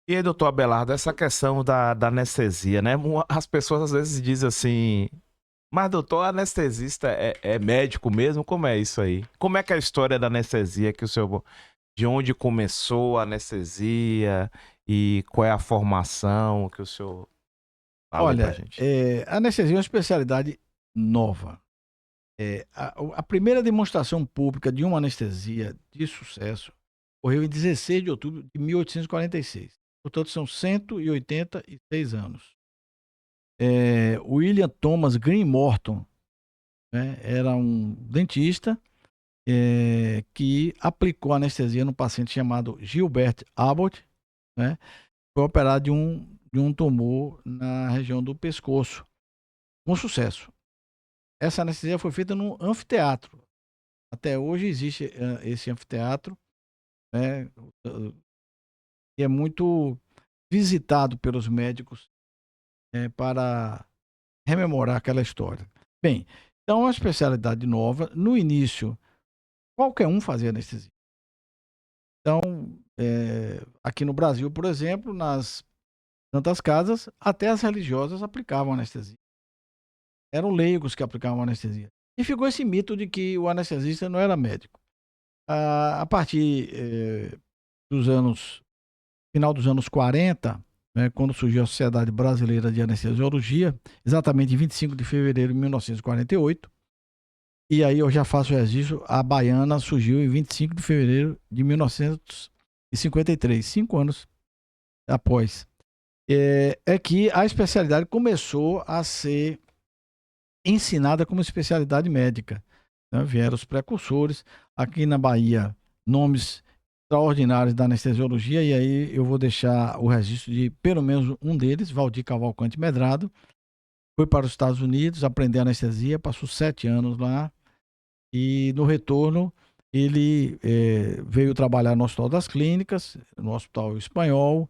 E aí, doutor Abelardo, essa questão da anestesia, né? As pessoas às vezes dizem assim, mas doutor, anestesista é médico mesmo? Como é isso aí? Como é que é a história da anestesia que o senhor, de onde começou a anestesia e qual é a formação que o senhor fala aí pra Olha, gente? anestesia é uma especialidade nova. A primeira demonstração pública de uma anestesia de sucesso ocorreu em 16 de outubro de 1846. Portanto, são 186 anos. William Thomas Green Morton, né, era um dentista que aplicou anestesia no paciente chamado Gilbert Abbott, né, foi operado de um tumor na região do pescoço, com sucesso. Essa anestesia foi feita num anfiteatro. Até hoje existe esse anfiteatro, né, e é muito visitado pelos médicos para rememorar aquela história. Bem, então é uma especialidade nova. No início, qualquer um fazia anestesia. Então, aqui no Brasil, por exemplo, nas tantas casas, até as religiosas aplicavam anestesia. Eram leigos que aplicavam anestesia. E ficou esse mito de que o anestesista não era médico. A partir dos anos, final dos anos 40, né, quando surgiu a Sociedade Brasileira de Anestesiologia, exatamente em 25 de fevereiro de 1948, e aí eu já faço o registro, a baiana surgiu em 25 de fevereiro de 1953, 5 anos após. É que a especialidade começou a ser ensinada como especialidade médica, né? Vieram os precursores, aqui na Bahia, nomes extraordinários da anestesiologia, e aí eu vou deixar o registro de pelo menos um deles, Valdir Cavalcante Medrado, foi para os Estados Unidos aprender anestesia, passou 7 anos lá, e no retorno ele veio trabalhar no Hospital das Clínicas, no Hospital Espanhol,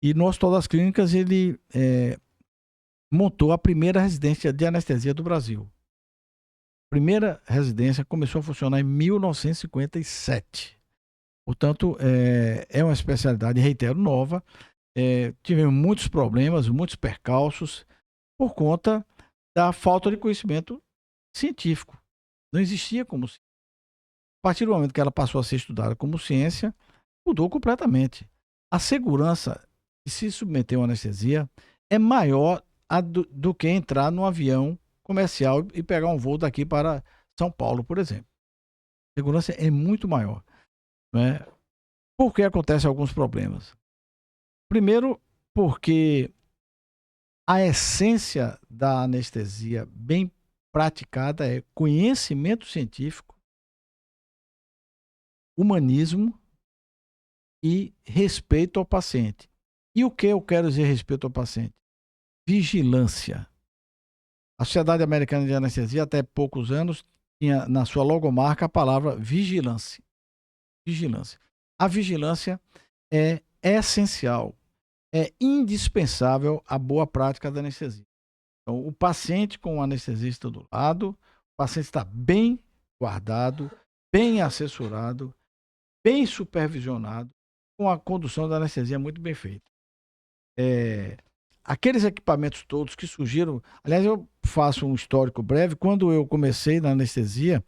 e no Hospital das Clínicas ele montou a primeira residência de anestesia do Brasil. A primeira residência começou a funcionar em 1957. Portanto, é uma especialidade, reitero, nova. Tivemos muitos problemas, muitos percalços, por conta da falta de conhecimento científico. Não existia como ciência. A partir do momento que ela passou a ser estudada como ciência, mudou completamente. A segurança de se submeter a uma anestesia é maior do que entrar num avião comercial e pegar um voo daqui para São Paulo, por exemplo. A segurança é muito maior. Né? Por que acontecem alguns problemas? Primeiro, porque a essência da anestesia bem praticada é conhecimento científico, humanismo e respeito ao paciente. E o que eu quero dizer respeito ao paciente? Vigilância. A Sociedade Americana de Anestesia, até poucos anos, tinha na sua logomarca a palavra vigilância. Vigilância. A vigilância é essencial, é indispensável à boa prática da anestesia. Então, o paciente com o anestesista do lado, o paciente está bem guardado, bem assessorado, bem supervisionado, com a condução da anestesia muito bem feita. Aqueles equipamentos todos que surgiram, aliás, eu faço um histórico breve. Quando eu comecei na anestesia,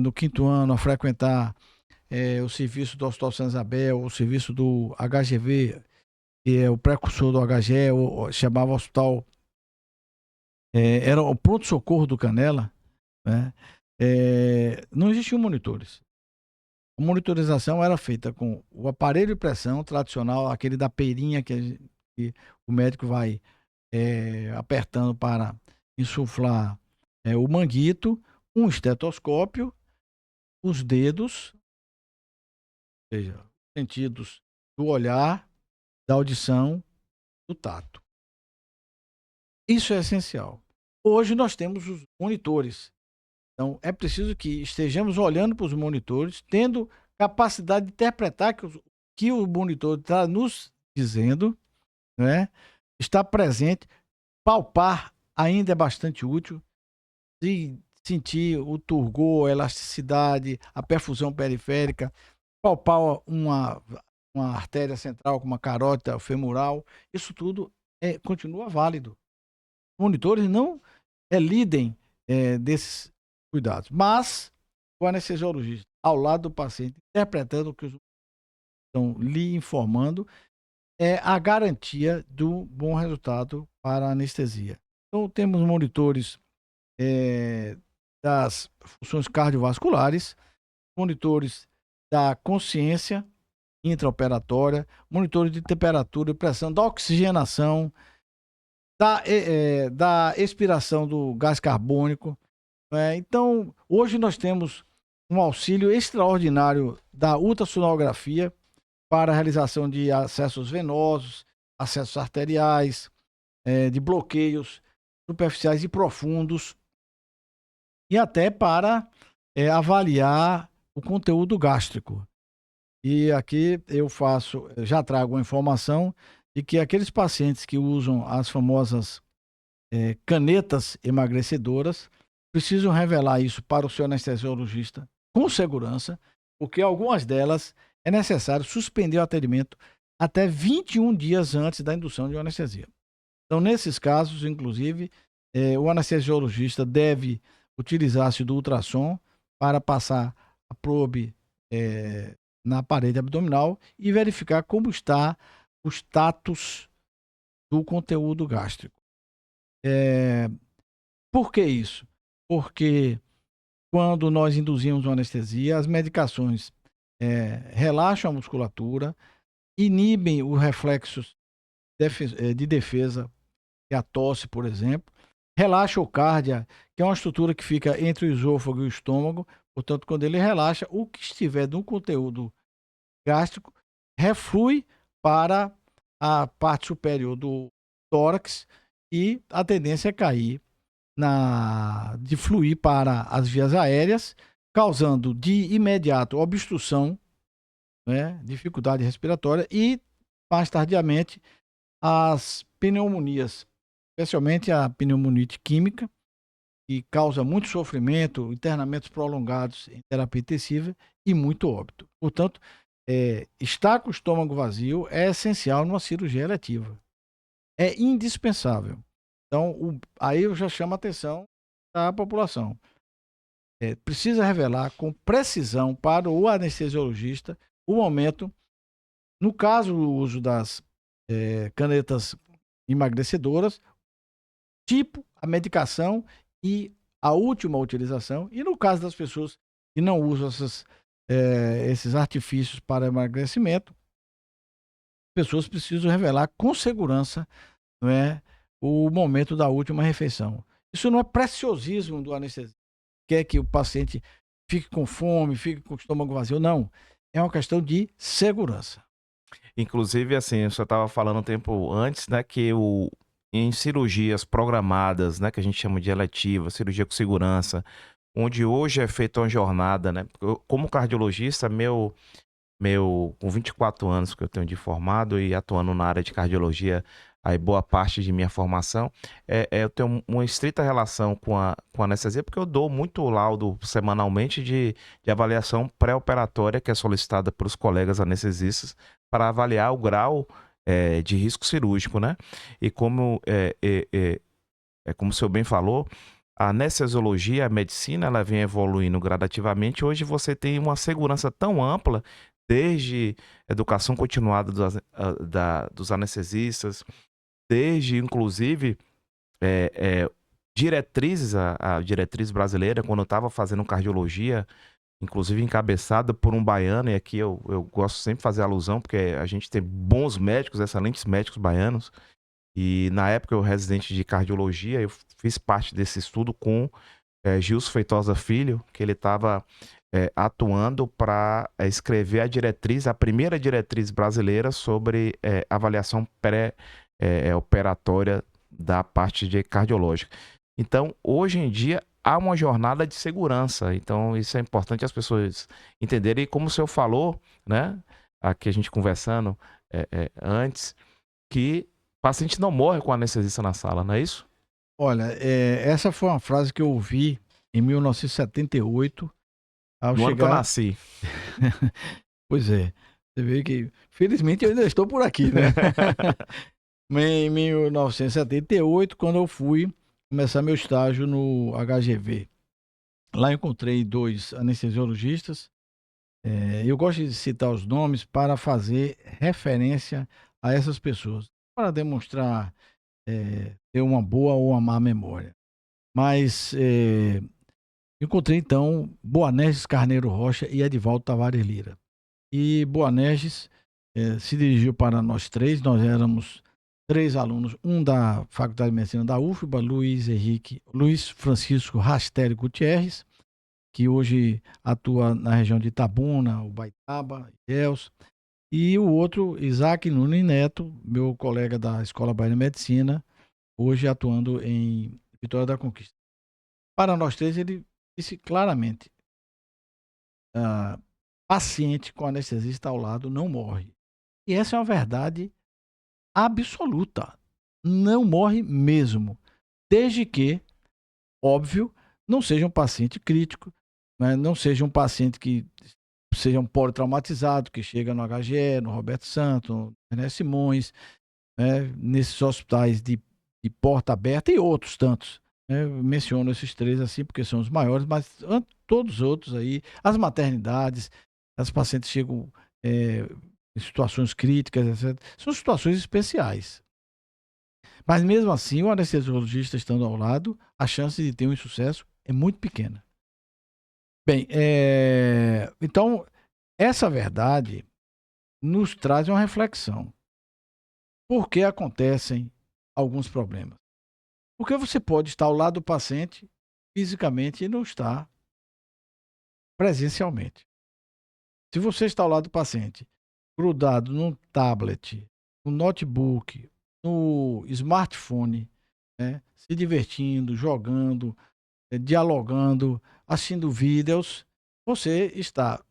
no quinto ano, a frequentar o serviço do Hospital Santa Isabel, o serviço do HGV, que é o precursor do HGE, chamava Hospital, era o pronto-socorro do Canela, né? Não existiam monitores. A monitorização era feita com o aparelho de pressão tradicional, aquele da peirinha que o médico vai apertando para insuflar o manguito, um estetoscópio, os dedos, ou seja, sentidos do olhar, da audição, do tato. Isso é essencial. Hoje nós temos os monitores. Então é preciso que estejamos olhando para os monitores, tendo capacidade de interpretar que o monitor está nos dizendo, né? Está presente, palpar ainda é bastante útil, e sentir o turgor, a elasticidade, a perfusão periférica, palpar uma uma artéria central, como uma carótida femoral, isso tudo continua válido. Os monitores não elidem desses cuidados, mas o anestesiologista, ao lado do paciente, interpretando o que os estão lhe informando, é a garantia do bom resultado para a anestesia. Então, temos monitores das funções cardiovasculares, monitores da consciência intraoperatória, monitores de temperatura e pressão, da oxigenação, da expiração do gás carbônico. Então, hoje nós temos um auxílio extraordinário da ultrassonografia para a realização de acessos venosos, acessos arteriais, de bloqueios superficiais e profundos, e até para avaliar o conteúdo gástrico. E aqui já trago a informação de que aqueles pacientes que usam as famosas canetas emagrecedoras precisam revelar isso para o seu anestesiologista com segurança, porque algumas delas é necessário suspender o atendimento até 21 dias antes da indução de anestesia. Então, nesses casos, inclusive, o anestesiologista deve utilizar-se do ultrassom para passar a probe na parede abdominal e verificar como está o status do conteúdo gástrico. Por que isso? Porque quando nós induzimos uma anestesia, as medicações relaxam a musculatura, inibem os reflexos de defesa, que é a tosse, por exemplo, relaxa o cárdia, que é uma estrutura que fica entre o esôfago e o estômago. Portanto, quando ele relaxa, o que estiver no conteúdo gástrico reflui para a parte superior do tórax e a tendência é cair de fluir para as vias aéreas, causando de imediato obstrução, dificuldade respiratória e, mais tardiamente, as pneumonias, especialmente a pneumonite química, que causa muito sofrimento, internamentos prolongados em terapia intensiva e muito óbito. Portanto, estar com o estômago vazio é essencial numa cirurgia eletiva. É indispensável. Então, aí eu já chamo a atenção da população. Precisa revelar com precisão para o anestesiologista o momento, no caso do uso das canetas emagrecedoras, tipo, a medicação e a última utilização. E no caso das pessoas que não usam esses artifícios para emagrecimento, pessoas precisam revelar com segurança, o momento da última refeição. Isso não é preciosismo do anestesista, quer que o paciente fique com fome, fique com o estômago vazio, não. É uma questão de segurança. Inclusive, assim, eu só estava falando um tempo antes, né, que em cirurgias programadas, né, que a gente chama de eletiva, cirurgia com segurança, onde hoje é feita uma jornada, né, como cardiologista, com 24 anos que eu tenho de formado e atuando na área de cardiologia, aí boa parte de minha formação, eu tenho uma estrita relação com a anestesia, porque eu dou muito laudo semanalmente de avaliação pré-operatória que é solicitada pelos colegas anestesistas para avaliar o grau de risco cirúrgico, né? E como o senhor bem falou, a anestesiologia, a medicina, ela vem evoluindo gradativamente. Hoje você tem uma segurança tão ampla, desde educação continuada dos anestesistas, desde, inclusive, diretrizes, a diretriz brasileira, quando eu estava fazendo cardiologia, inclusive encabeçada por um baiano, e aqui eu gosto sempre de fazer alusão, porque a gente tem bons médicos, excelentes médicos baianos, e na época eu residente de cardiologia, eu fiz parte desse estudo com Gilson Feitosa Filho, que ele estava atuando para escrever a primeira diretriz brasileira sobre avaliação pré-operatória da parte de cardiológica. Então, hoje em dia, há uma jornada de segurança. Então, isso é importante as pessoas entenderem. E como o senhor falou, né, aqui a gente conversando antes, que o paciente não morre com anestesista na sala, não é isso? Olha, essa foi uma frase que eu ouvi em 1978, ao No ano que eu chegar... nasci. Pois é. Você vê que, felizmente, eu ainda estou por aqui, né? Em 1978, quando eu fui começar meu estágio no HGV. Lá eu encontrei 2 anestesiologistas. Eu gosto de citar os nomes para fazer referência a essas pessoas, para demonstrar ter uma boa ou uma má memória. Mas encontrei então Boanerges Carneiro Rocha e Edivaldo Tavares Lira. E Boanerges se dirigiu para nós três. Nós éramos 3 alunos, um da Faculdade de Medicina da UFBA, Luiz Francisco Rastelli Gutierrez, que hoje atua na região de Itabuna, Ubaitaba, Ilhéus, e o outro, Isaac Nunes Neto, meu colega da Escola Baiana de Medicina, hoje atuando em Vitória da Conquista. Para nós três, ele disse claramente: paciente com anestesista ao lado não morre. E essa é uma verdade absoluta. Não morre mesmo. Desde que, óbvio, não seja um paciente crítico, né? Não seja um paciente que seja um politraumatizado, que chega no HGE, no Roberto Santos, no René Simões, né? Nesses hospitais de porta aberta e outros tantos. Né? Eu menciono esses 3 assim porque são os maiores, mas todos os outros aí, as maternidades, as pacientes chegam em situações críticas, etc. São situações especiais. Mas mesmo assim, o anestesiologista estando ao lado, a chance de ter um insucesso é muito pequena. Bem, então, essa verdade nos traz uma reflexão. Por que acontecem alguns problemas? Porque você pode estar ao lado do paciente fisicamente e não estar presencialmente. Se você está ao lado do paciente, grudado num tablet, no notebook, no smartphone, né, se divertindo, jogando, dialogando, assistindo vídeos, você está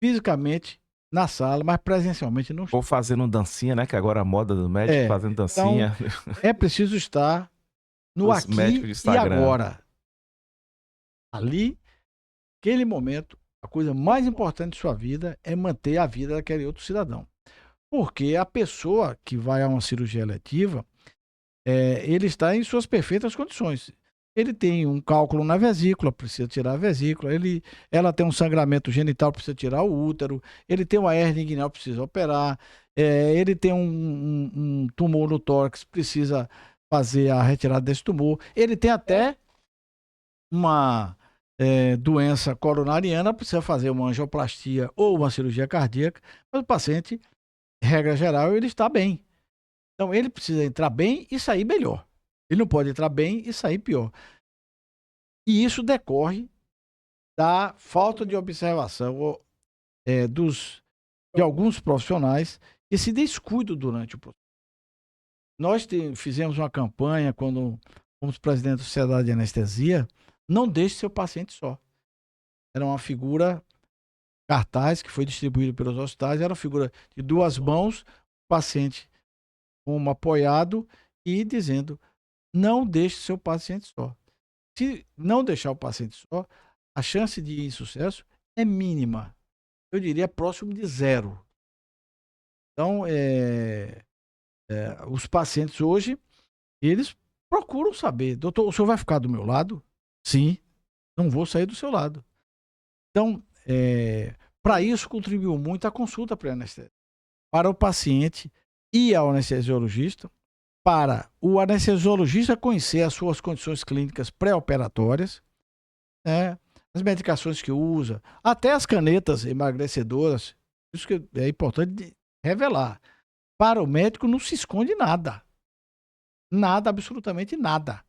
fisicamente na sala, mas presencialmente não está. Ou fazendo dancinha, né? Que agora é a moda do médico, fazendo Então, dancinha. é preciso estar no Os médicos aqui de e Instagram. agora. Ali, aquele momento, a coisa mais importante de sua vida é manter a vida daquele outro cidadão. Porque a pessoa que vai a uma cirurgia eletiva, ele está em suas perfeitas condições. Ele tem um cálculo na vesícula, precisa tirar a vesícula. Ela tem um sangramento genital, precisa tirar o útero. Ele tem uma hernia inguinal, precisa operar. Ele tem um tumor no tórax, precisa fazer a retirada desse tumor. Ele tem até uma doença coronariana, precisa fazer uma angioplastia ou uma cirurgia cardíaca, mas o paciente, regra geral, ele está bem. Então, ele precisa entrar bem e sair melhor. Ele não pode entrar bem e sair pior. E isso decorre da falta de observação de alguns profissionais, esse descuido durante o processo. Nós fizemos uma campanha quando fomos presidente da Sociedade de Anestesia: não deixe seu paciente só. Era uma figura cartaz que foi distribuído pelos hospitais, era uma figura de 2 mãos, o paciente como apoiado e dizendo: não deixe seu paciente só. Se não deixar o paciente só, a chance de insucesso é mínima. Eu diria próximo de 0. Então, os pacientes hoje, eles procuram saber: doutor, o senhor vai ficar do meu lado? Sim, não vou sair do seu lado. Então, para isso contribuiu muito a consulta pré-anestésica. Para o paciente ir ao anestesiologista, para o anestesiologista conhecer as suas condições clínicas pré-operatórias, né, as medicações que usa, até as canetas emagrecedoras. Isso que é importante revelar. Para o médico não se esconde nada. Nada, absolutamente nada.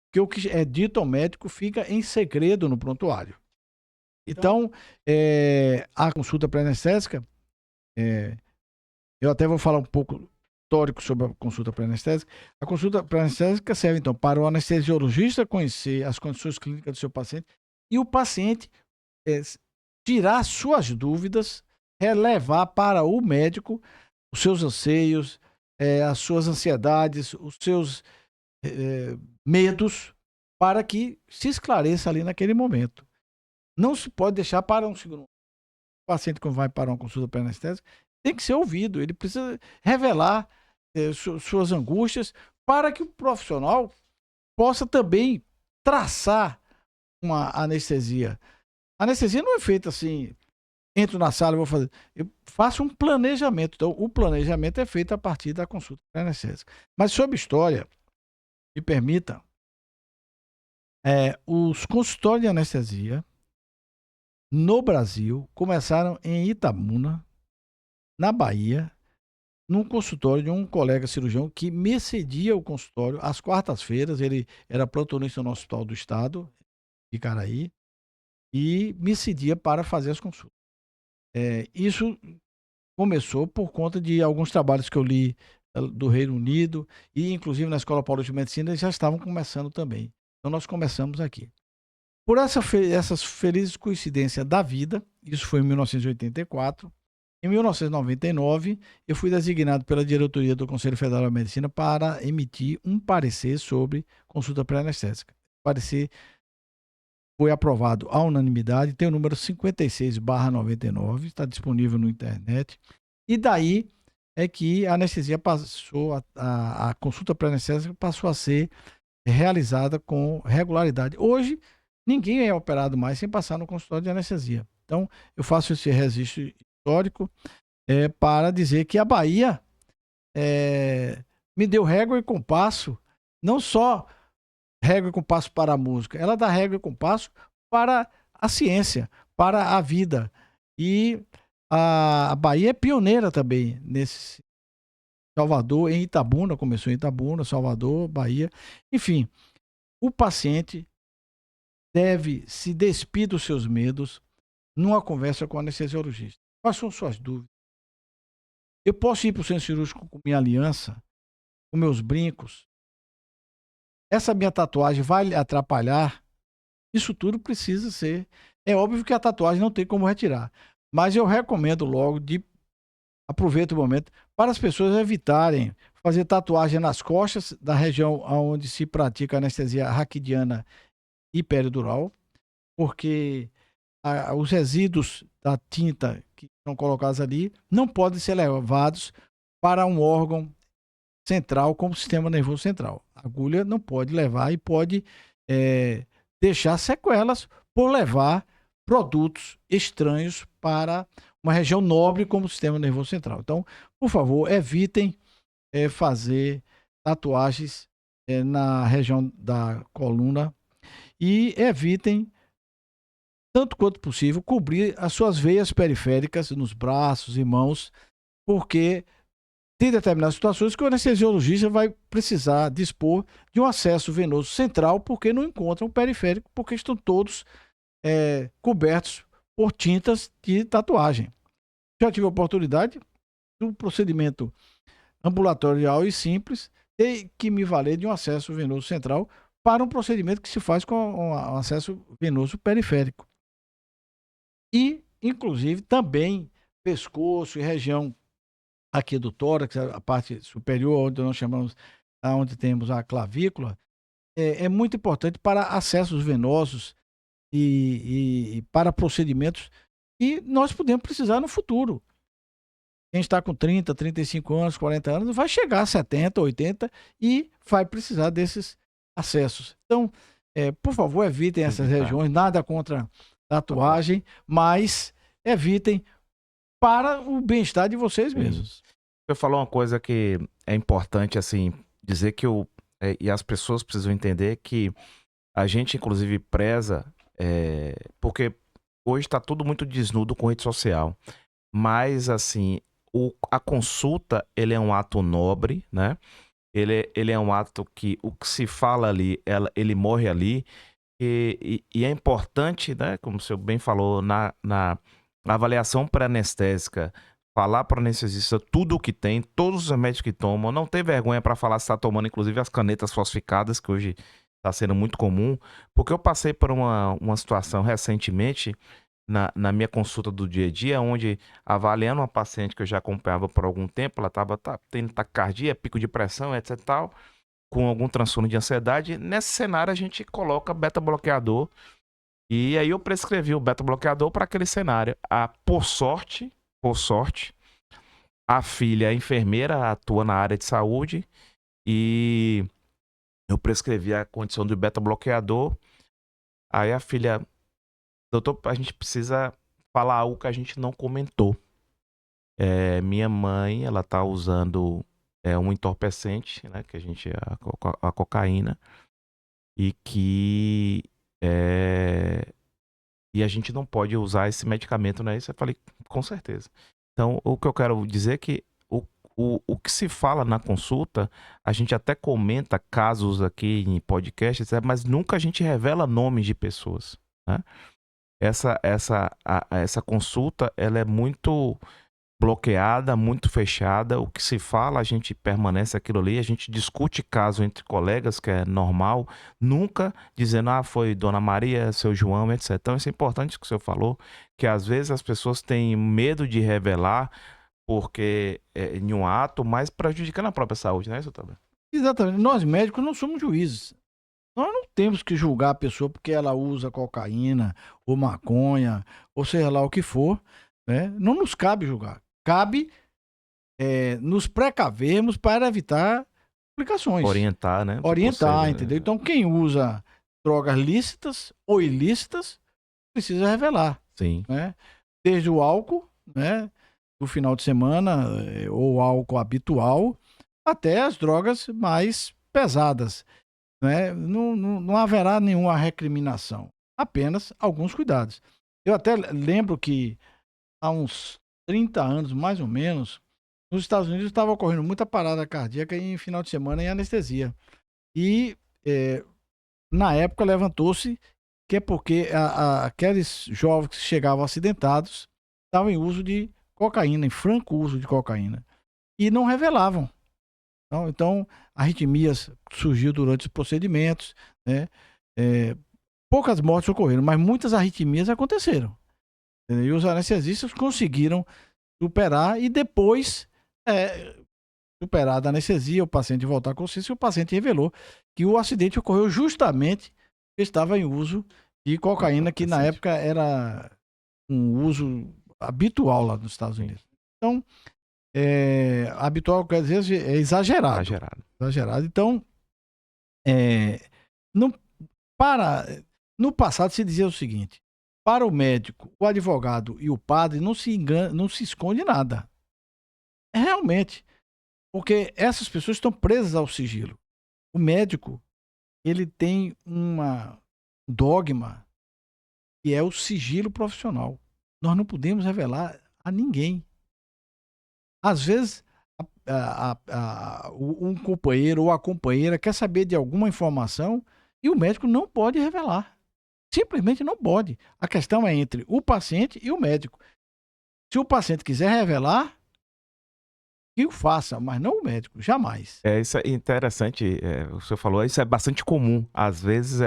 Porque o que é dito ao médico fica em segredo no prontuário. Então, a consulta pré-anestésica, eu até vou falar um pouco histórico sobre a consulta pré-anestésica. A consulta pré-anestésica serve, então, para o anestesiologista conhecer as condições clínicas do seu paciente e o paciente tirar suas dúvidas, relevar para o médico os seus anseios, as suas ansiedades, os seus medos, para que se esclareça ali naquele momento. Não se pode deixar para um segundo. paciente, quando vai para uma consulta pré-anestésica, tem que ser ouvido. Ele precisa revelar suas angústias para que o profissional possa também traçar uma anestesia. A anestesia não é feita assim, entro na sala e vou fazer. Eu faço um planejamento. Então, o planejamento é feito a partir da consulta pré-anestésica. Mas sobre história, me permita, os consultórios de anestesia no Brasil começaram em Itabuna, na Bahia, num consultório de um colega cirurgião que me cedia o consultório às quartas-feiras. Ele era plantonista no Hospital do Estado, de Caraí, e me cedia para fazer as consultas. Isso começou por conta de alguns trabalhos que eu li do Reino Unido, e inclusive na Escola Paulista de Medicina eles já estavam começando também. Então nós começamos aqui. Por essas felizes coincidências da vida, isso foi em 1984, em 1999, eu fui designado pela diretoria do Conselho Federal de Medicina para emitir um parecer sobre consulta pré-anestésica. O parecer foi aprovado à unanimidade, tem o número 56/99, está disponível na internet. E daí é que a anestesia passou, a consulta pré-anestésica passou a ser realizada com regularidade. Hoje, ninguém é operado mais sem passar no consultório de anestesia. Então, eu faço esse registro histórico para dizer que a Bahia me deu régua e compasso, não só régua e compasso para a música, ela dá régua e compasso para a ciência, para a vida. E a Bahia é pioneira também nesse. Salvador, em Itabuna, começou em Itabuna, Salvador, Bahia. Enfim, o paciente deve se despir dos seus medos numa conversa com o anestesiologista. Quais são suas dúvidas? Eu posso ir para o centro cirúrgico com minha aliança, com meus brincos? Essa minha tatuagem vai lhe atrapalhar? Isso tudo precisa ser. É óbvio que a tatuagem não tem como retirar, mas eu recomendo logo aproveito o momento para as pessoas evitarem fazer tatuagem nas costas da região onde se pratica anestesia raquidiana e peridural, porque os resíduos da tinta que são colocados ali não podem ser levados para um órgão central como o sistema nervoso central. A agulha não pode levar e pode deixar sequelas por levar produtos estranhos para uma região nobre como o sistema nervoso central. Então, por favor, evitem fazer tatuagens na região da coluna e evitem, tanto quanto possível, cobrir as suas veias periféricas nos braços e mãos, porque tem determinadas situações que o anestesiologista vai precisar dispor de um acesso venoso central, porque não encontra o periférico, porque estão todos cobertos por tintas de tatuagem. Já tive a oportunidade do procedimento ambulatorial e simples, ter que me valer de um acesso venoso central para um procedimento que se faz com um acesso venoso periférico. E, inclusive, também pescoço e região aqui do tórax, a parte superior, onde nós chamamos, onde temos a clavícula, é muito importante para acessos venosos e para procedimentos que nós podemos precisar no futuro. Quem está com 30, 35 anos, 40 anos, vai chegar a 70, 80 e vai precisar desses acessos. Então, por favor, evitem essas regiões, nada contra tatuagem, mas evitem para o bem-estar de vocês mesmos. Você falou uma coisa que é importante, assim, dizer que e as pessoas precisam entender que a gente, inclusive, preza, porque hoje está tudo muito desnudo com rede social, mas, assim, a consulta, ele é um ato nobre, né? Ele é um ato que o que se fala ali, ele morre ali, e é importante, né? Como o senhor bem falou, na avaliação pré-anestésica, falar para o anestesista tudo o que tem, todos os remédios que tomam, não ter vergonha para falar se está tomando, inclusive, as canetas falsificadas, que hoje está sendo muito comum, porque eu passei por uma situação recentemente, na minha consulta do dia a dia, onde, avaliando uma paciente que eu já acompanhava por algum tempo, ela estava tendo taquicardia, pico de pressão, etc, tal, com algum transtorno de ansiedade. Nesse cenário, a gente coloca beta-bloqueador E aí eu prescrevi o beta-bloqueador para aquele cenário. Por sorte, a filha, a enfermeira, atua na área de saúde e eu prescrevi a condição do beta-bloqueador. Aí a filha, doutor, a gente precisa falar algo que a gente não comentou. Minha mãe, ela tá usando um entorpecente, né, que a cocaína, e que e a gente não pode usar esse medicamento, né? Isso eu falei, com certeza. Então, o que eu quero dizer é que o que se fala na consulta, a gente até comenta casos aqui em podcasts, mas nunca a gente revela nomes de pessoas, né? Essa consulta, ela é muito bloqueada, muito fechada. O que se fala, a gente permanece aquilo ali, a gente discute caso entre colegas, que é normal, nunca dizendo, foi Dona Maria, seu João, etc. Então, isso é importante que o senhor falou, que às vezes as pessoas têm medo de revelar porque em um ato, mas prejudicando a própria saúde, né, doutor? Exatamente. Nós médicos não somos juízes. Nós não temos que julgar a pessoa porque ela usa cocaína ou maconha, ou seja lá o que for, né? Não nos cabe julgar. Cabe nos precavermos para evitar complicações. Orientar, né? Orientar, entendeu? Então, quem usa drogas lícitas ou ilícitas precisa revelar. Sim. Né? Desde o álcool, né? Do final de semana, ou álcool habitual, até as drogas mais pesadas. Né? Não haverá nenhuma recriminação, apenas alguns cuidados. Eu até lembro que há uns 30 anos, mais ou menos, nos Estados Unidos estava ocorrendo muita parada cardíaca em final de semana em anestesia. E na época levantou-se que é porque aqueles jovens que chegavam acidentados estavam em uso de cocaína, em franco uso de cocaína, e não revelavam. Então, arritmias surgiu durante os procedimentos, né? Poucas mortes ocorreram, mas muitas arritmias aconteceram. E os anestesistas conseguiram superar e depois, superada a anestesia, o paciente voltar à consciência, e o paciente revelou que o acidente ocorreu justamente porque estava em uso de cocaína, que na época era um uso habitual lá nos Estados Unidos. Então, habitual quer dizer exagerado. Exagerado. Então, no passado se dizia o seguinte: para o médico, o advogado e o padre não se esconde nada. Realmente, porque essas pessoas estão presas ao sigilo. O médico, ele tem um dogma que é o sigilo profissional. Nós não podemos revelar a ninguém. Às vezes, um companheiro ou a companheira quer saber de alguma informação e o médico não pode revelar. Simplesmente não pode. A questão é entre o paciente e o médico. Se o paciente quiser revelar, que o faça, mas não o médico, jamais. Isso é interessante, o senhor falou, isso é bastante comum. Às vezes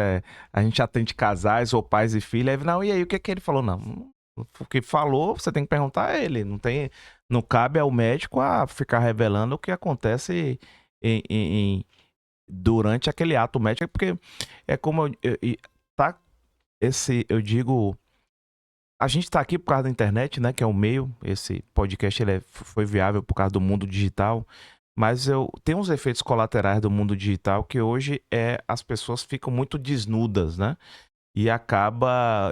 a gente atende casais ou pais e filhos, aí, não, e aí, o que ele falou? Não, o que falou, você tem que perguntar a ele. Não cabe ao médico a ficar revelando o que acontece durante aquele ato médico, porque é como eu digo, a gente está aqui por causa da internet, né, que é o meio. Esse podcast foi viável por causa do mundo digital, mas tem uns efeitos colaterais do mundo digital que hoje as pessoas ficam muito desnudas, né? E acaba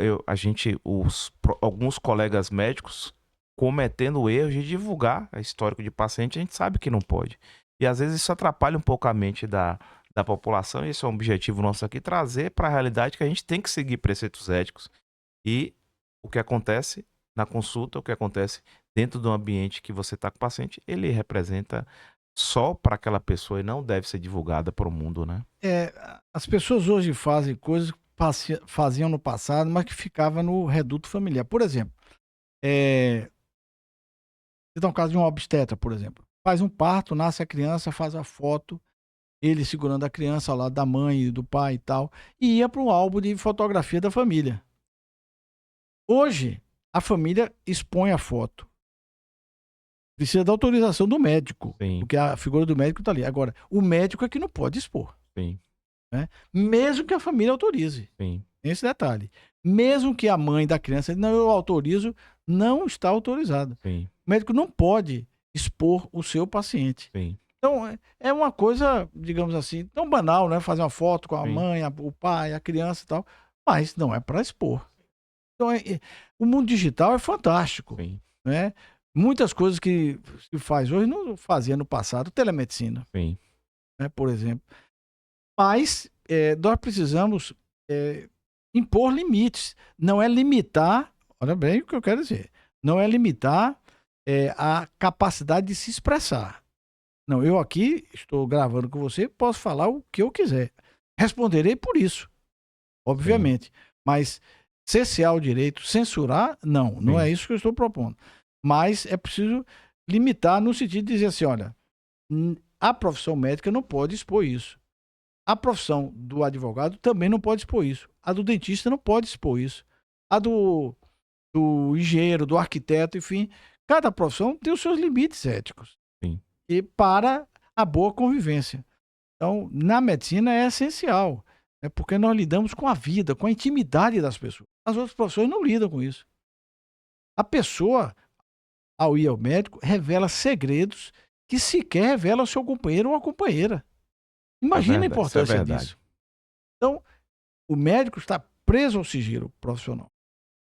alguns colegas médicos cometendo o erro de divulgar histórico de paciente. A gente sabe que não pode. E às vezes isso atrapalha um pouco a mente da população. E esse é um objetivo nosso aqui, trazer para a realidade que a gente tem que seguir preceitos éticos. E o que acontece na consulta, o que acontece dentro do ambiente que você está com o paciente, ele representa só para aquela pessoa e não deve ser divulgada para o mundo, né? As pessoas hoje fazem coisas que faziam no passado, mas que ficavam no reduto familiar. Por exemplo, você dá um caso de um obstetra, por exemplo. Faz um parto, nasce a criança, faz a foto, ele segurando a criança ao lado da mãe e do pai e tal, e ia para um álbum de fotografia da família. Hoje, a família expõe a foto. Precisa da autorização do médico, Sim. Porque a figura do médico está ali. Agora, o médico é que não pode expor. Sim. Né? Mesmo que a família autorize. Sim. Tem esse detalhe. Mesmo que a mãe da criança diga, não, eu autorizo, não está autorizado. Sim, O médico não pode expor o seu paciente. sim, Então, é uma coisa, digamos assim, tão banal, né? Fazer uma foto com a sim, mãe, o pai, a criança e tal, mas não é para expor. Então, o mundo digital é fantástico, sim, né? Muitas coisas que se faz hoje não fazia no passado, telemedicina, sim, né, por exemplo. Mas nós precisamos é, impor limites. Não é limitar, olha bem o que eu quero dizer, não é limitar a capacidade de se expressar. Não, eu aqui estou gravando com você, posso falar o que eu quiser. Responderei por isso, sim, obviamente. Mas cessear o direito, censurar, não, não é sim, isso que eu estou propondo. Mas é preciso limitar no sentido de dizer assim, olha, a profissão médica não pode expor isso. A profissão do advogado também não pode expor isso. A do dentista não pode expor isso. A do engenheiro, do arquiteto, enfim. Cada profissão tem os seus limites éticos. sim. E para a boa convivência. Então, na medicina é essencial. Porque nós lidamos com a vida, com a intimidade das pessoas. As outras profissões não lidam com isso. A pessoa, ao ir ao médico, revela segredos que sequer revela ao seu companheiro ou à companheira. É Imagina a verdade, isso é importância verdade. disso. Então, o médico está preso ao sigilo profissional.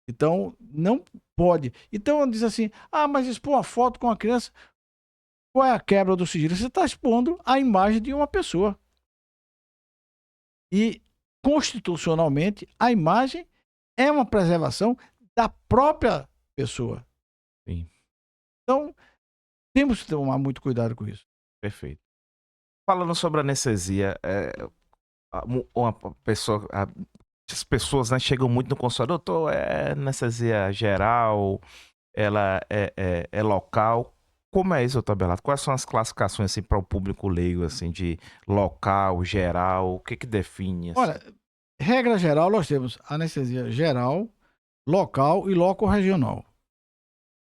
Então, não pode. Então, diz assim: ah, mas expor uma foto com a criança, qual é a quebra do sigilo? Você está expondo a imagem de uma pessoa. E, constitucionalmente, a imagem é uma preservação da própria pessoa. Sim, Então, temos que tomar muito cuidado com isso. perfeito. Falando sobre anestesia, uma pessoa, as pessoas, né, chegam muito no consultório, doutor, é anestesia geral, ela é local. Como é isso, doutor Abelardo? Quais são as classificações, assim, para o público leigo, assim, de local, geral, o que que define, assim? Olha, regra geral, nós temos anestesia geral, local e loco-regional.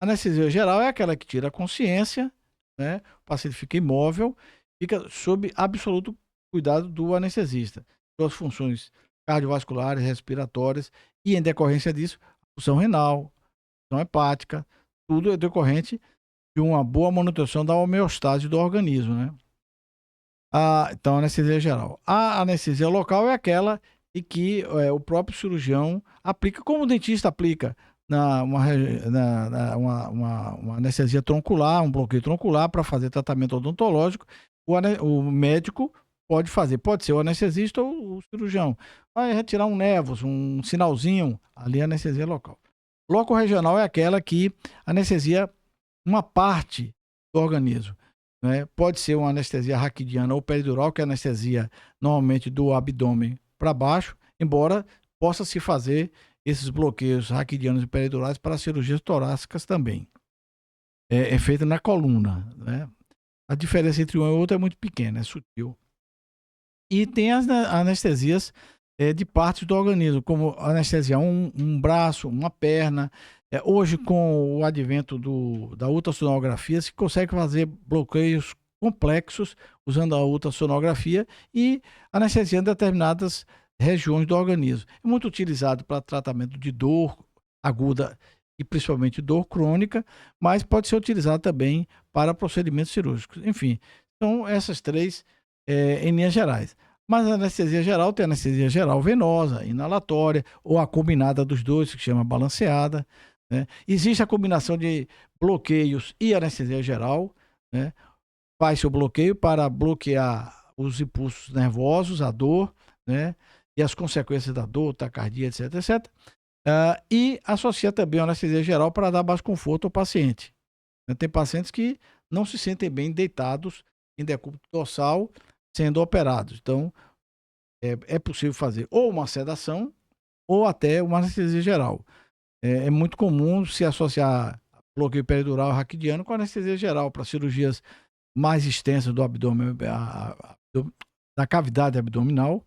A anestesia geral é aquela que tira a consciência, né? O paciente fica imóvel, fica sob absoluto cuidado do anestesista. Suas funções cardiovasculares, respiratórias e, em decorrência disso, função renal, função hepática, tudo é decorrente de uma boa manutenção da homeostase do organismo, né? Então, anestesia geral. A anestesia local é aquela em que o próprio cirurgião aplica, como o dentista aplica uma anestesia troncular, um bloqueio troncular para fazer tratamento odontológico. O médico pode fazer, pode ser o anestesista ou o cirurgião. Vai retirar um nervos, um sinalzinho, ali é anestesia local. Loco regional é aquela que anestesia uma parte do organismo, né? Pode ser uma anestesia raquidiana ou peridural, que é a anestesia normalmente do abdômen para baixo, embora possa se fazer esses bloqueios raquidianos e peridurais para cirurgias torácicas também. É feita na coluna, né? A diferença entre um e outro é muito pequena, é sutil. E tem as anestesias de partes do organismo, como anestesiar um braço, uma perna. Hoje, com o advento da ultrassonografia, se consegue fazer bloqueios complexos usando a ultrassonografia e anestesiando determinadas regiões do organismo. É muito utilizado para tratamento de dor aguda e principalmente dor crônica, mas pode ser utilizado também para procedimentos cirúrgicos. Enfim, são essas três em linhas gerais. Mas a anestesia geral tem a anestesia geral venosa, inalatória, ou a combinada dos dois, que chama balanceada, né? Existe a combinação de bloqueios e anestesia geral, né? Faz-se o bloqueio para bloquear os impulsos nervosos, a dor, né? E as consequências da dor, taquicardia, etc, etc. E associa também a anestesia geral para dar mais conforto ao paciente. Tem pacientes que não se sentem bem deitados em decúbito dorsal sendo operados. Então, é possível fazer ou uma sedação ou até uma anestesia geral. É muito comum se associar bloqueio peridural raquidiano com anestesia geral para cirurgias mais extensas do abdômen, da cavidade abdominal,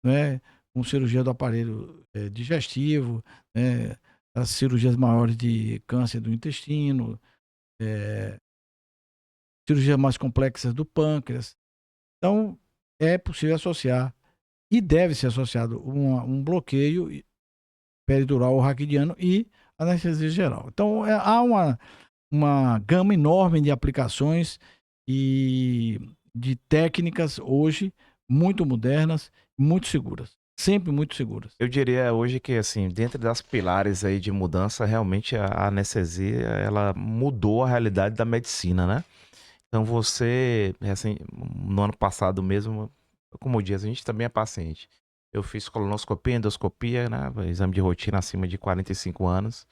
né? Com cirurgia do aparelho digestivo, né? As cirurgias maiores de câncer do intestino, cirurgias mais complexas do pâncreas. Então, é possível associar e deve ser associado um bloqueio peridural ou raquidiano e anestesia geral. Então, há uma gama enorme de aplicações e de técnicas hoje muito modernas, muito seguras. Sempre muito seguras. Eu diria hoje que, assim, dentro das pilares aí de mudança, realmente a anestesia, ela mudou a realidade da medicina, né? Então você, assim, no ano passado mesmo, como diz, a gente também é paciente. Eu fiz colonoscopia, endoscopia, né? Exame de rotina acima de 45 anos.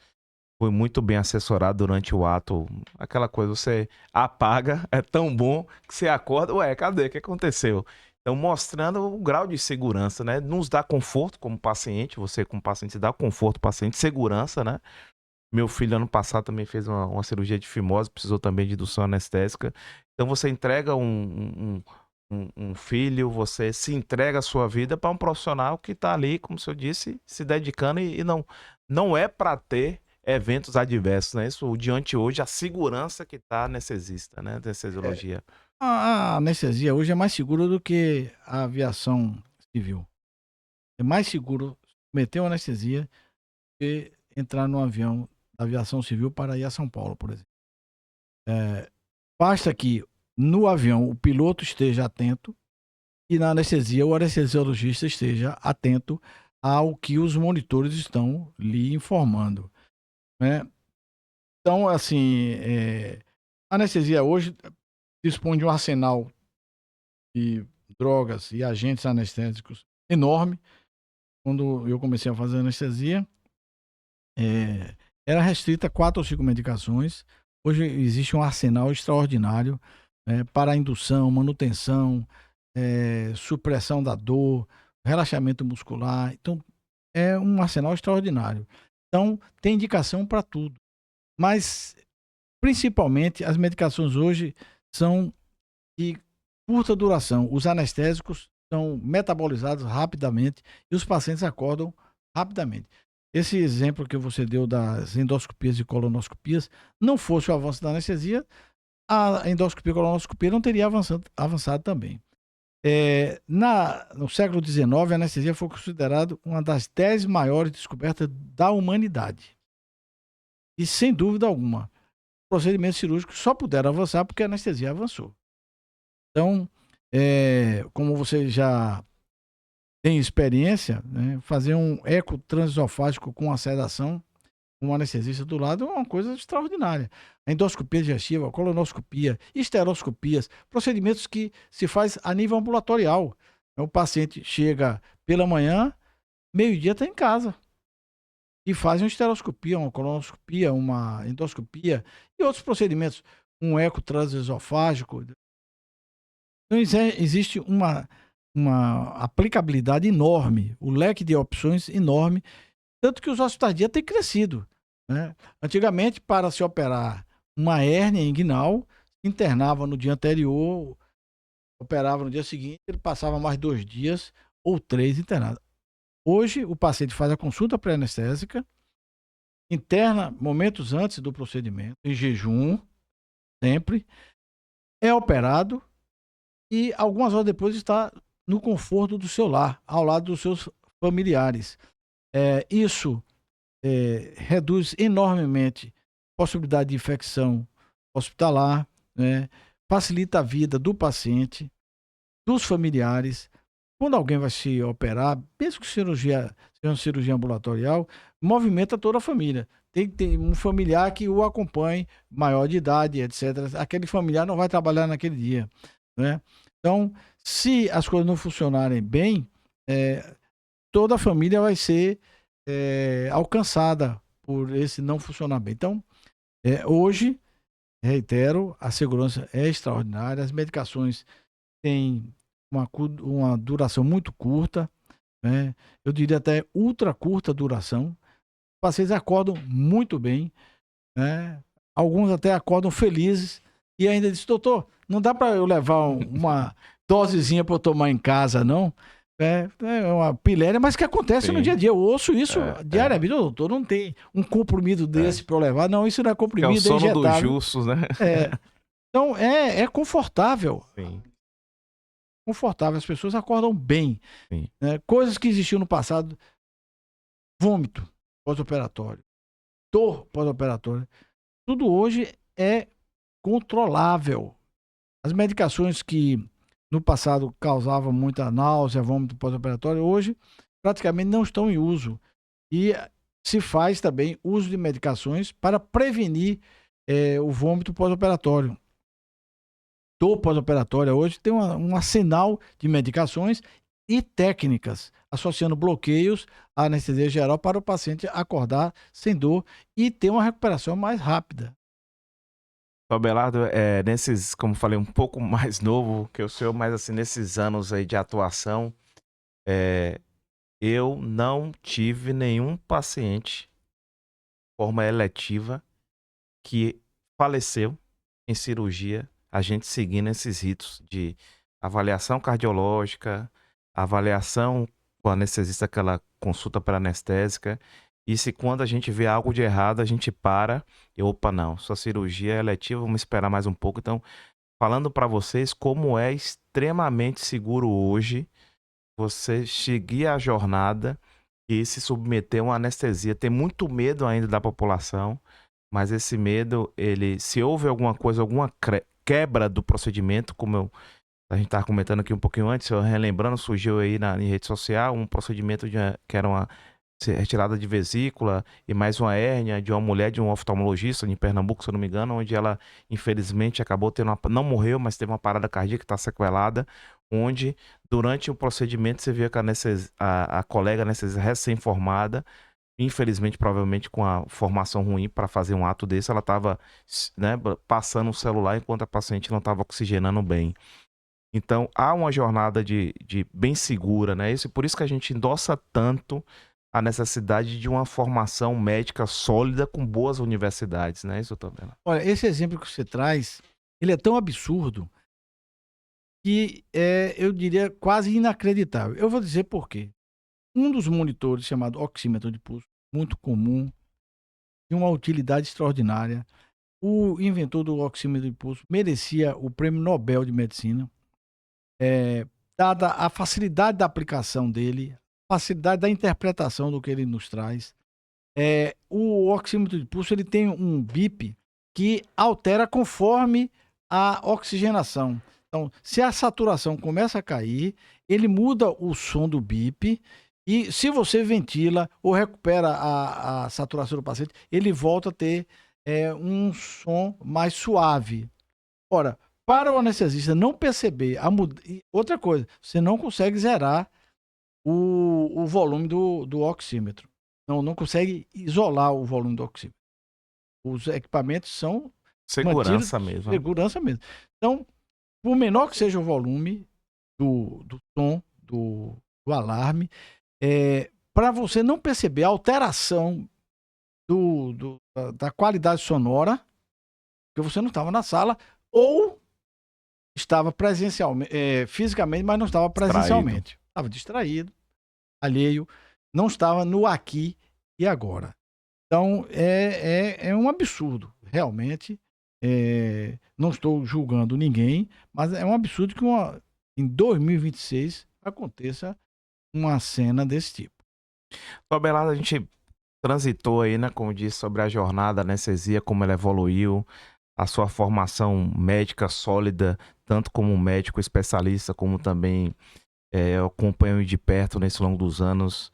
Fui muito bem assessorado durante o ato. Aquela coisa, você apaga, é tão bom que você acorda, ué, cadê? O que aconteceu? Então, mostrando o grau de segurança, né? Nos dá conforto como paciente, você como paciente dá conforto ao paciente, segurança, né? Meu filho, ano passado, também fez uma cirurgia de fimose, precisou também de indução anestésica. Então, você entrega um filho, você se entrega a sua vida para um profissional que está ali, como o senhor disse, se dedicando e não é para ter eventos adversos, né? Isso, o diante hoje, a segurança que está anestesista, né? Anestesiologia. A anestesia hoje é mais segura do que a aviação civil. É mais seguro meter uma anestesia que entrar no avião da aviação civil para ir a São Paulo, por exemplo. Basta que no avião o piloto esteja atento e na anestesia o anestesiologista esteja atento ao que os monitores estão lhe informando, né? Então, assim, a anestesia hoje dispõe de um arsenal de drogas e agentes anestésicos enorme. Quando eu comecei a fazer anestesia, era restrita a 4 ou 5 medicações. Hoje existe um arsenal extraordinário para indução, manutenção, supressão da dor, relaxamento muscular. Então, é um arsenal extraordinário. Então, tem indicação para tudo. Mas, principalmente, as medicações hoje são de curta duração. Os anestésicos são metabolizados rapidamente e os pacientes acordam rapidamente. Esse exemplo que você deu das endoscopias e colonoscopias, não fosse o avanço da anestesia, a endoscopia e colonoscopia não teria avançado também. No século XIX, a anestesia foi considerada uma das 10 maiores descobertas da humanidade. E, sem dúvida alguma, procedimentos cirúrgicos só puderam avançar porque a anestesia avançou. Então, como você já tem experiência, né, fazer um eco transesofágico com a sedação, com um anestesista do lado, é uma coisa extraordinária. A endoscopia digestiva, a colonoscopia, esteroscopias, procedimentos que se faz a nível ambulatorial. O paciente chega pela manhã, meio-dia está em casa. E faz uma esteroscopia, uma colonoscopia, uma endoscopia e outros procedimentos. Um eco transesofágico. Então, existe uma aplicabilidade enorme, o leque de opções enorme, tanto que os hospitais de dia têm crescido, né? Antigamente, para se operar uma hérnia inguinal, internava no dia anterior, operava no dia seguinte, ele passava mais 2 dias ou 3 internado. Hoje, o paciente faz a consulta pré-anestésica, interna momentos antes do procedimento, em jejum, sempre, é operado e algumas horas depois está no conforto do seu lar, ao lado dos seus familiares. Isso reduz enormemente a possibilidade de infecção hospitalar, né? Facilita a vida do paciente, dos familiares. Quando alguém vai se operar, mesmo que seja uma cirurgia ambulatorial, movimenta toda a família. Tem que ter um familiar que o acompanhe, maior de idade, etc. Aquele familiar não vai trabalhar naquele dia, né? Então, se as coisas não funcionarem bem, toda a família vai ser alcançada por esse não funcionar bem. Então, hoje, reitero, a segurança é extraordinária, as medicações têm uma duração muito curta, né? Eu diria até ultra curta duração. Os pacientes acordam muito bem, né? Alguns até acordam felizes e ainda dizem, doutor, não dá para eu levar uma dosezinha para eu tomar em casa, não? É uma piléria, mas que acontece no dia a dia. Eu ouço isso diariamente. Doutor, não tem um comprimido desse para eu levar. Não, isso não é comprimido, é o sono dos injetável. justos, né? Então, é confortável. Então, é confortável. Sim. confortável, as pessoas acordam bem. Né? Coisas que existiam no passado, vômito pós-operatório, dor pós-operatória, tudo hoje é controlável. As medicações que no passado causavam muita náusea, vômito pós-operatório, hoje praticamente não estão em uso. E se faz também uso de medicações para prevenir o vômito pós-operatório. Dor pós-operatória hoje tem um arsenal de medicações e técnicas, associando bloqueios à anestesia geral para o paciente acordar sem dor e ter uma recuperação mais rápida. Abelardo, nesses, como falei, um pouco mais novo que o senhor, mas assim, nesses anos aí de atuação, eu não tive nenhum paciente de forma eletiva que faleceu em cirurgia, a gente seguindo esses ritos de avaliação cardiológica, avaliação com a anestesista, aquela consulta pré-anestésica, e se quando a gente vê algo de errado, a gente para e, opa, não, sua cirurgia é eletiva, vamos esperar mais um pouco. Então, falando para vocês como é extremamente seguro hoje você seguir a jornada e se submeter a uma anestesia. Tem muito medo ainda da população, mas esse medo, se houve alguma coisa, alguma quebra do procedimento, como a gente estava comentando aqui um pouquinho antes, eu relembrando, surgiu aí em rede social um procedimento que era uma retirada de vesícula e mais uma hérnia de uma mulher, de um oftalmologista em Pernambuco, se eu não me engano, onde ela infelizmente acabou tendo não morreu, mas teve uma parada cardíaca, está sequelada, onde durante o procedimento você via que a colega anestesista recém-formada, infelizmente, provavelmente com a formação ruim para fazer um ato desse, ela estava, né, passando o celular enquanto a paciente não estava oxigenando bem. Então, há uma jornada de bem segura, né? Por isso que a gente endossa tanto a necessidade de uma formação médica sólida com boas universidades, né, isso também. Olha, esse exemplo que você traz, ele é tão absurdo que eu diria, quase inacreditável. Eu vou dizer por quê. Um dos monitores, chamado oxímetro de pulso, muito comum, de uma utilidade extraordinária. O inventor do oxímetro de pulso merecia o Prêmio Nobel de Medicina, dada a facilidade da aplicação dele, facilidade da interpretação do que ele nos traz. O oxímetro de pulso ele tem um bip que altera conforme a oxigenação. Então, se a saturação começa a cair, ele muda o som do bip e se você ventila ou recupera a saturação do paciente, ele volta a ter um som mais suave. Ora, para o anestesista não perceber outra coisa, você não consegue zerar o volume do oxímetro. Não consegue isolar o volume do oxímetro. Os equipamentos são segurança mesmo. Segurança mesmo. Então, por menor que seja o volume do som, do alarme, para você não perceber a alteração da qualidade sonora, porque você não estava na sala, ou estava presencialmente, fisicamente, mas não estava presencialmente. Estava distraído, alheio, não estava no aqui e agora. Então, é um absurdo, realmente. Não estou julgando ninguém, mas é um absurdo que em 2026 aconteça uma cena desse tipo. Abelardo, a gente transitou aí, né, como disse, sobre a jornada, a anestesia, como ela evoluiu, a sua formação médica sólida, tanto como médico especialista, como também eu acompanho de perto nesse longo dos anos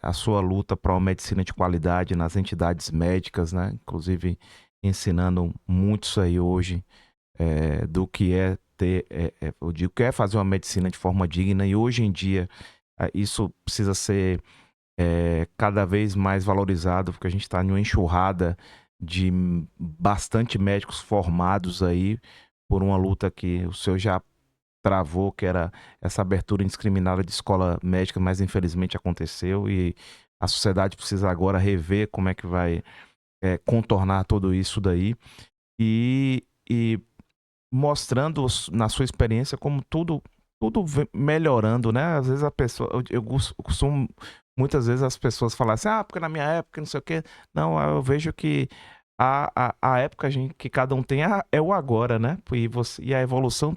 a sua luta para uma medicina de qualidade nas entidades médicas, né? Inclusive ensinando muitos aí hoje do que é eu digo que é fazer uma medicina de forma digna, e hoje em dia isso precisa ser cada vez mais valorizado, porque a gente está em uma enxurrada de bastante médicos formados aí por uma luta que o senhor já travou, que era essa abertura indiscriminada de escola médica, mas infelizmente aconteceu e a sociedade precisa agora rever como é que vai contornar tudo isso daí e mostrando na sua experiência como tudo melhorando, né? Às vezes a pessoa, eu costumo, muitas vezes as pessoas falam assim, porque na minha época, não sei o quê. Não, eu vejo que a época que cada um tem é o agora, né? E a evolução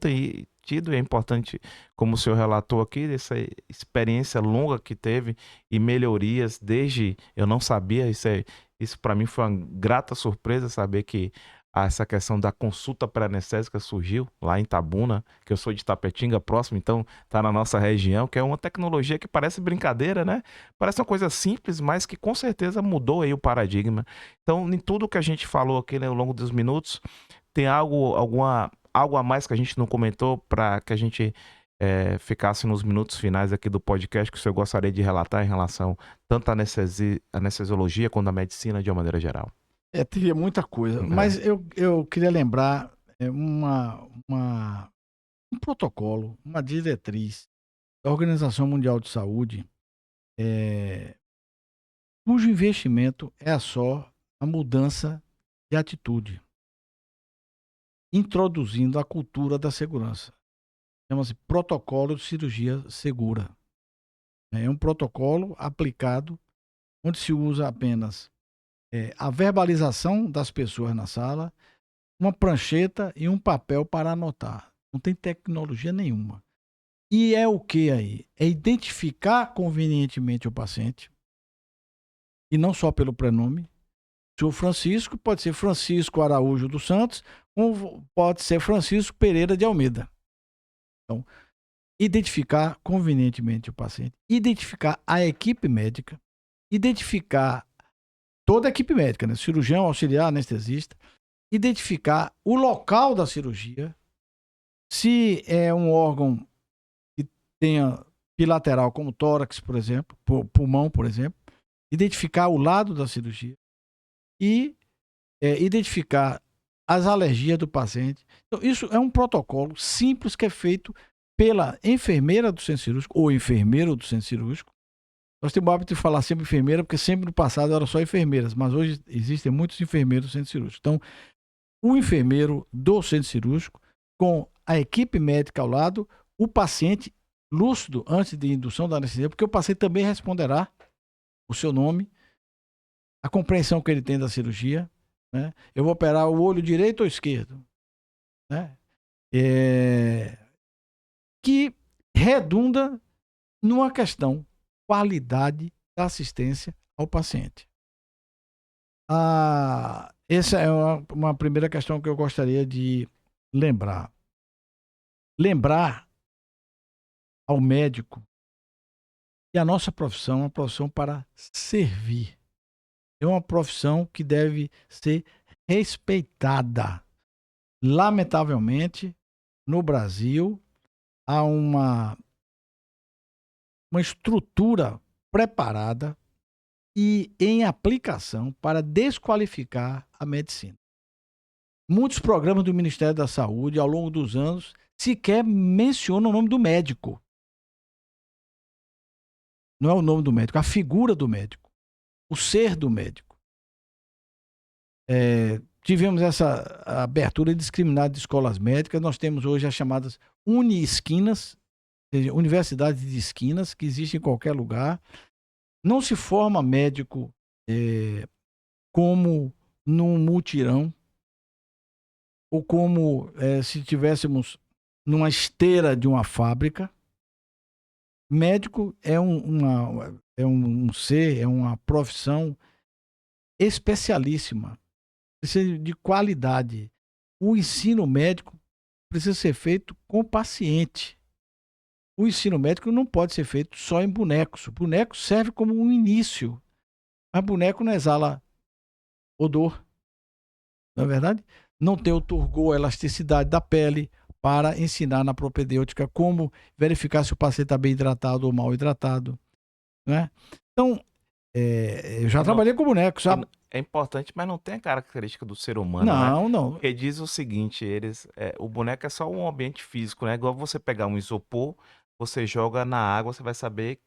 tido, e é importante, como o senhor relatou aqui, essa experiência longa que teve e melhorias desde eu não sabia, isso para mim foi uma grata surpresa saber que essa questão da consulta pré-anestésica surgiu lá em Itabuna, que eu sou de Tapetinga, próximo, então tá na nossa região, que é uma tecnologia que parece brincadeira, né? Parece uma coisa simples, mas que com certeza mudou aí o paradigma. Então, em tudo que a gente falou aqui, né, ao longo dos minutos, tem algo a mais que a gente não comentou para que a gente ficasse nos minutos finais aqui do podcast que o senhor gostaria de relatar em relação tanto à anestesiologia quanto à medicina de uma maneira geral? Teria muita coisa, mas eu queria lembrar um protocolo, uma diretriz da Organização Mundial de Saúde, cujo investimento é só a mudança de atitude, introduzindo a cultura da segurança. Chama-se Protocolo de Cirurgia Segura. É um protocolo aplicado onde se usa apenas a verbalização das pessoas na sala, uma prancheta e um papel para anotar. Não tem tecnologia nenhuma. E é o que aí? É identificar convenientemente o paciente, e não só pelo prenome. Se o Francisco, pode ser Francisco Araújo dos Santos, ou pode ser Francisco Pereira de Almeida. Então, identificar convenientemente o paciente, identificar a equipe médica, identificar toda a equipe médica, né? Cirurgião, auxiliar, anestesista, identificar o local da cirurgia, se é um órgão que tenha bilateral, como tórax, por exemplo, pulmão, por exemplo, identificar o lado da cirurgia e identificar as alergias do paciente. Então, isso é um protocolo simples que é feito pela enfermeira do centro cirúrgico ou enfermeiro do centro cirúrgico. Nós temos o hábito de falar sempre enfermeira, porque sempre no passado eram só enfermeiras, mas hoje existem muitos enfermeiros do centro cirúrgico. Então, o enfermeiro do centro cirúrgico, com a equipe médica ao lado, o paciente lúcido antes de indução da anestesia, porque o paciente também responderá o seu nome, a compreensão que ele tem da cirurgia, né? Eu vou operar o olho direito ou esquerdo, né? Que redunda numa questão qualidade da assistência ao paciente. Essa é uma primeira questão que eu gostaria de lembrar. Lembrar ao médico que a nossa profissão é uma profissão para servir. É uma profissão que deve ser respeitada. Lamentavelmente, no Brasil, há uma estrutura preparada e em aplicação para desqualificar a medicina. Muitos programas do Ministério da Saúde, ao longo dos anos, sequer mencionam o nome do médico. Não é o nome do médico, a figura do médico, o ser do médico. Tivemos essa abertura indiscriminada de escolas médicas, nós temos hoje as chamadas uni-esquinas, ou seja, universidades de esquinas, que existem em qualquer lugar. Não se forma médico como num mutirão, ou como se tivéssemos numa esteira de uma fábrica. Médico é um ser, é uma profissão especialíssima, precisa de qualidade. O ensino médico precisa ser feito com o paciente. O ensino médico não pode ser feito só em bonecos. O boneco serve como um início, mas boneco não exala odor, não é verdade? Não tem o turgor, a elasticidade da pele para ensinar na propedêutica como verificar se o paciente está bem hidratado ou mal hidratado, né? Então, eu já trabalhei com bonecos, sabe? É importante, mas não tem a característica do ser humano, né? Não, não. Porque diz o seguinte, o boneco é só um ambiente físico, né? Igual você pegar um isopor, você joga na água, você vai saber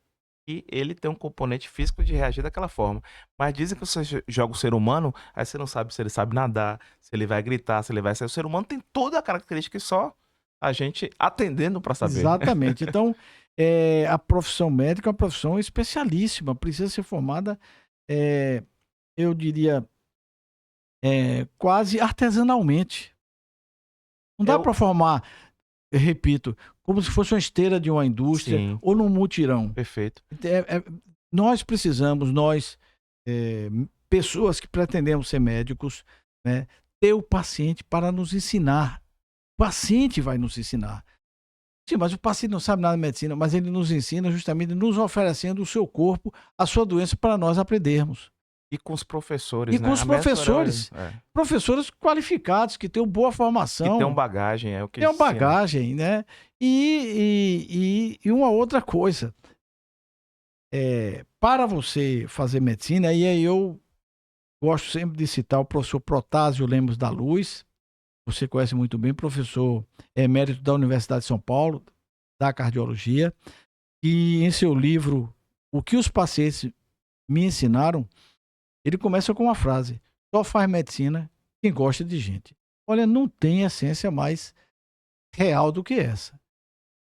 que ele tem um componente físico de reagir daquela forma. Mas dizem que você joga o ser humano, aí você não sabe se ele sabe nadar, se ele vai gritar, se ele vai sair. O ser humano tem toda a característica e só a gente atendendo para saber. Exatamente. Então, a profissão médica é uma profissão especialíssima, precisa ser formada, eu diria, quase artesanalmente. Não dá para formar repito, como se fosse uma esteira de uma indústria. Sim. Ou num mutirão. Perfeito. Nós precisamos, pessoas que pretendemos ser médicos, né, ter o paciente para nos ensinar. O paciente vai nos ensinar. Sim, mas o paciente não sabe nada de medicina, mas ele nos ensina justamente nos oferecendo o seu corpo, a sua doença, para nós aprendermos. E com os professores, E né? com os A mestra professores, professores qualificados, que têm uma boa formação. Que tem uma bagagem, é o que tem uma ensina. bagagem, né? E uma outra coisa. Para você fazer medicina, e aí eu gosto sempre de citar o professor Protásio Lemos da Luz, você conhece muito bem, professor emérito da Universidade de São Paulo, da cardiologia, e em seu livro O que os pacientes me ensinaram, ele começa com uma frase: só faz medicina quem gosta de gente. Olha, não tem essência mais real do que essa.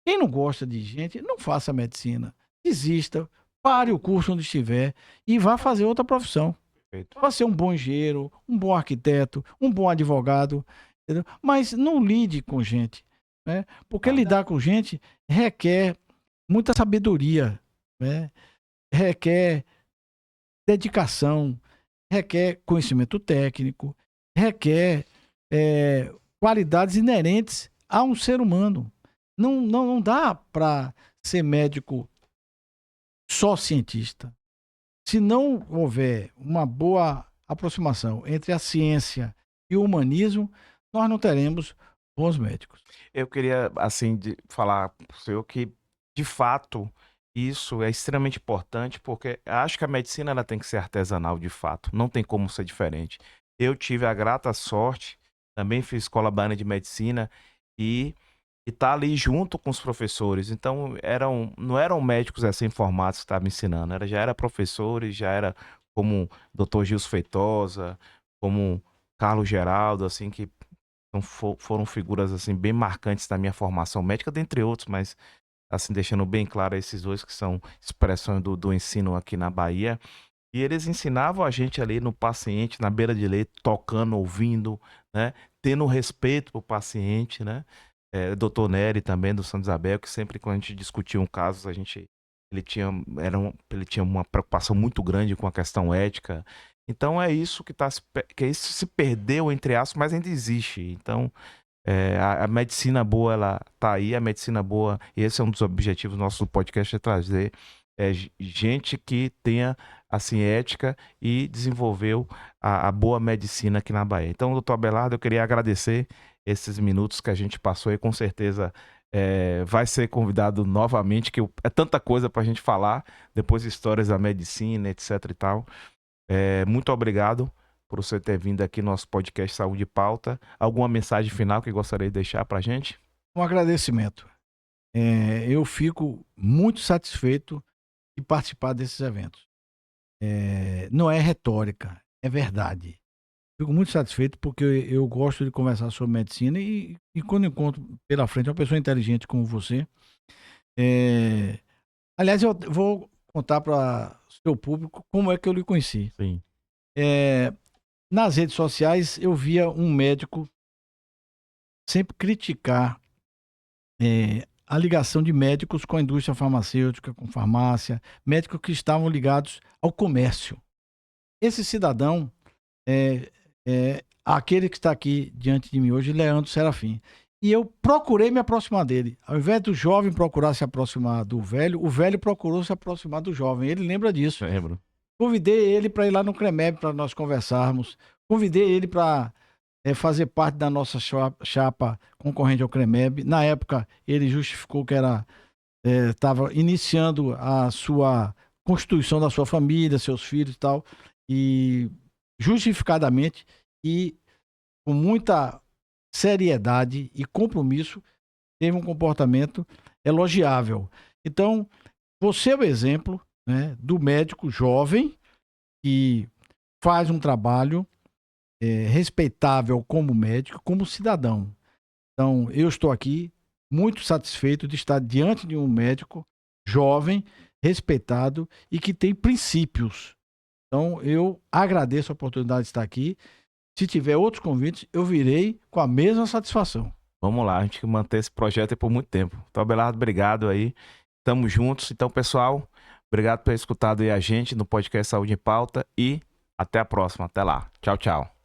Quem não gosta de gente, não faça medicina. Desista, pare o curso onde estiver e vá fazer outra profissão. Perfeito. Vá ser um bom engenheiro, um bom arquiteto, um bom advogado, entendeu? Mas não lide com gente, né? Porque lidar com gente requer muita sabedoria, né? Requer dedicação, requer conhecimento técnico, requer qualidades inerentes a um ser humano. Não dá para ser médico só cientista. Se não houver uma boa aproximação entre a ciência e o humanismo, nós não teremos bons médicos. Eu queria, assim, falar para o senhor que, de fato, isso é extremamente importante, porque acho que a medicina ela tem que ser artesanal, de fato. Não tem como ser diferente. Eu tive a grata sorte, também fiz escola baiana de medicina e tá ali junto com os professores. Então, não eram médicos recém-formados que estavam me ensinando, já era professores, já era como Dr. Gilson Feitosa, como Carlos Geraldo, assim, que foram figuras assim bem marcantes da minha formação médica, dentre outros, mas assim, deixando bem claro esses dois que são expressões do ensino aqui na Bahia. E eles ensinavam a gente ali no paciente, na beira de leito, tocando, ouvindo, né? Tendo respeito pro paciente, né? Dr. Nery também, do Santa Isabel, que sempre quando a gente discutia um caso, ele tinha uma preocupação muito grande com a questão ética. Então é isso que isso se perdeu, entre aspas, mas ainda existe. Então, a medicina boa, ela tá aí, a medicina boa, e esse é um dos objetivos do nosso podcast, é trazer gente que tenha, assim, ética e desenvolveu a boa medicina aqui na Bahia. Então, doutor Abelardo, eu queria agradecer esses minutos que a gente passou e com certeza vai ser convidado novamente, que é tanta coisa pra gente falar, depois histórias da medicina, etc e tal. Muito obrigado por você ter vindo aqui no nosso podcast Saúde e Pauta. Alguma mensagem final que gostaria de deixar pra gente? Um agradecimento. Eu fico muito satisfeito de participar desses eventos. Não é retórica, é verdade. Fico muito satisfeito porque eu gosto de conversar sobre medicina e quando encontro pela frente uma pessoa inteligente como você. Aliás, eu vou contar para o seu público como é que eu lhe conheci. Sim. Nas redes sociais, eu via um médico sempre criticar a ligação de médicos com a indústria farmacêutica, com farmácia, médicos que estavam ligados ao comércio. Esse cidadão aquele que está aqui diante de mim hoje, Leandro Serafim. E eu procurei me aproximar dele. Ao invés do jovem procurar se aproximar do velho, o velho procurou se aproximar do jovem. Ele lembra disso. Lembro. Convidei ele para ir lá no CREMEB para nós conversarmos. Convidei ele para fazer parte da nossa chapa concorrente ao CREMEB. Na época, ele justificou que estava iniciando a sua constituição da sua família, seus filhos e tal. E justificadamente e com muita seriedade e compromisso, teve um comportamento elogiável. Então, você é o exemplo, né, do médico jovem que faz um trabalho respeitável como médico, como cidadão. Então, eu estou aqui muito satisfeito de estar diante de um médico jovem, respeitado e que tem princípios. Então, eu agradeço a oportunidade de estar aqui. Se tiver outros convites, eu virei com a mesma satisfação. Vamos lá, a gente manter esse projeto aí por muito tempo. Então, Abelardo, obrigado aí. Tamo juntos. Então, pessoal, obrigado por ter escutado aí a gente no podcast Saúde em Pauta e até a próxima. Até lá. Tchau, tchau.